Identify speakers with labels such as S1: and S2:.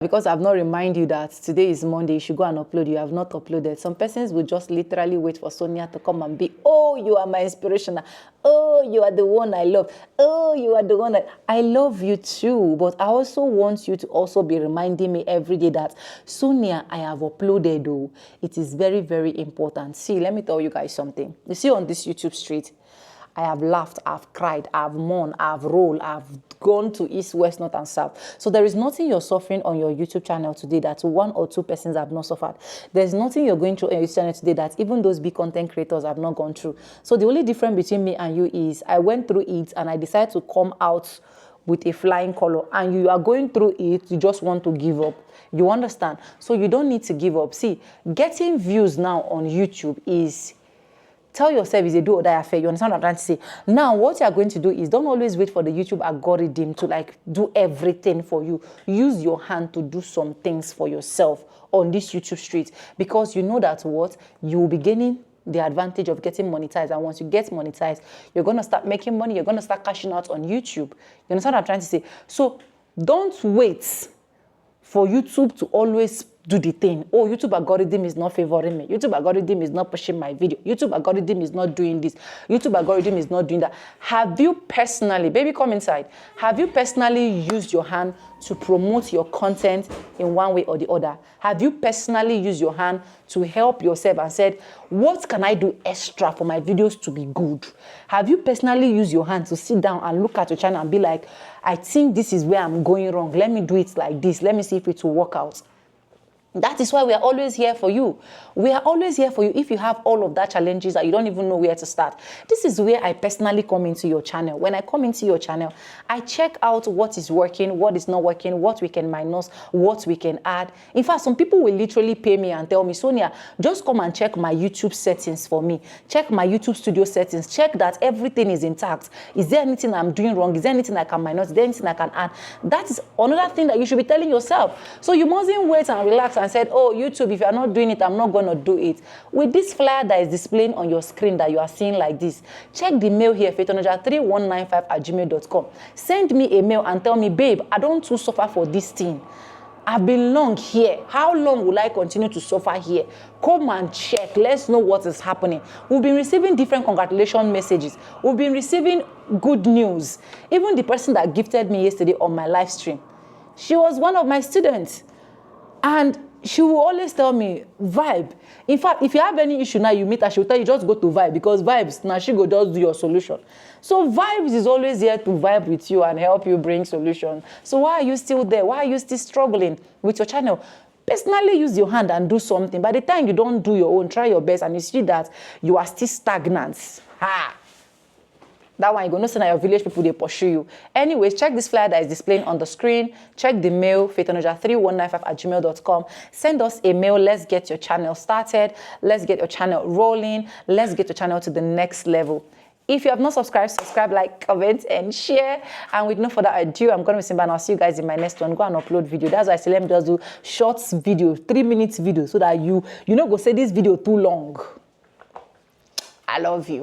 S1: Because I've not reminded you that today is Monday, you should go and upload. You have not uploaded. Some persons will just literally wait for Sonia to come and be, oh, you are my inspiration. Oh, you are the one I love. Oh, you are the one I love you too. But I also want you to also be reminding me every day that, Sonia, I have uploaded. Oh, it is very, very important. See, let me tell you guys something. You see on this YouTube street, I have laughed, I've cried, I've mourned, I've rolled, I've gone to east, west, north, and south. So there is nothing you're suffering on your YouTube channel today that one or two persons have not suffered. There's nothing you're going through on your YouTube channel today that even those big content creators have not gone through. So the only difference between me and you is I went through it and I decided to come out with a flying color, and you are going through it, you just want to give up. You understand? So you don't need to give up. See, getting views now on YouTube is, tell yourself, is a do or die affair. You understand what I'm trying to say? Now, what you are going to do is don't always wait for the YouTube algorithm to like do everything for you. Use your hand to do some things for yourself on this YouTube street, because you know that what? You will be gaining the advantage of getting monetized. And once you get monetized, you're going to start making money. You're going to start cashing out on YouTube. You understand what I'm trying to say? So don't wait for YouTube to always do the thing. Oh, YouTube algorithm is not favoring me. YouTube algorithm is not pushing my video. YouTube algorithm is not doing this. YouTube algorithm is not doing that. Have you personally, baby, come inside. Have you personally used your hand to promote your content in one way or the other? Have you personally used your hand to help yourself and said, what can I do extra for my videos to be good? Have you personally used your hand to sit down and look at your channel and be like, I think this is where I'm going wrong. Let me do it like this. Let me see if it will work out. That is why we are always here for you. We are always here for you if you have all of that challenges that you don't even know where to start. This is where I personally come into your channel. When I come into your channel, I check out what is working, what is not working, what we can minus, what we can add. In fact, some people will literally pay me and tell me, Sonia, just come and check my YouTube settings for me. Check my YouTube studio settings. Check that everything is intact. Is there anything I'm doing wrong? Is there anything I can minus? Is there anything I can add? That is another thing that you should be telling yourself. So you mustn't wait and relax and said, oh, YouTube, if you're not doing it, I'm not going to do it. With this flyer that is displaying on your screen that you are seeing like this, check the mail here, faithonja3195@gmail.com. Send me a mail and tell me, babe, I don't too suffer for this thing. I've been long here. How long will I continue to suffer here? Come and check. Let's know what is happening. We've been receiving different congratulation messages. We've been receiving good news. Even the person that gifted me yesterday on my live stream, she was one of my students. And she will always tell me, vibe. In fact, if you have any issue now, you meet her, she will tell you, just go to vibe, because vibes, now she go just do your solution. So vibes is always here to vibe with you and help you bring solutions. So why are you still there? Why are you still struggling with your channel? Personally use your hand and do something. By the time you don't do your own, try your best, and you see that you are still stagnant. Ha! That one, you're going to send out your village people, they pursue you. Anyways, check this flyer that is displaying on the screen. Check the mail, faithonja3195@gmail.com. Send us a mail. Let's get your channel started. Let's get your channel rolling. Let's get your channel to the next level. If you have not subscribed, subscribe, like, comment, and share. And with no further ado, I'm going to be Simba, and I'll see you guys in my next one. Go and upload video. That's why I say let me just do short video, 3 minutes video, so that you know go say this video too long. I love you.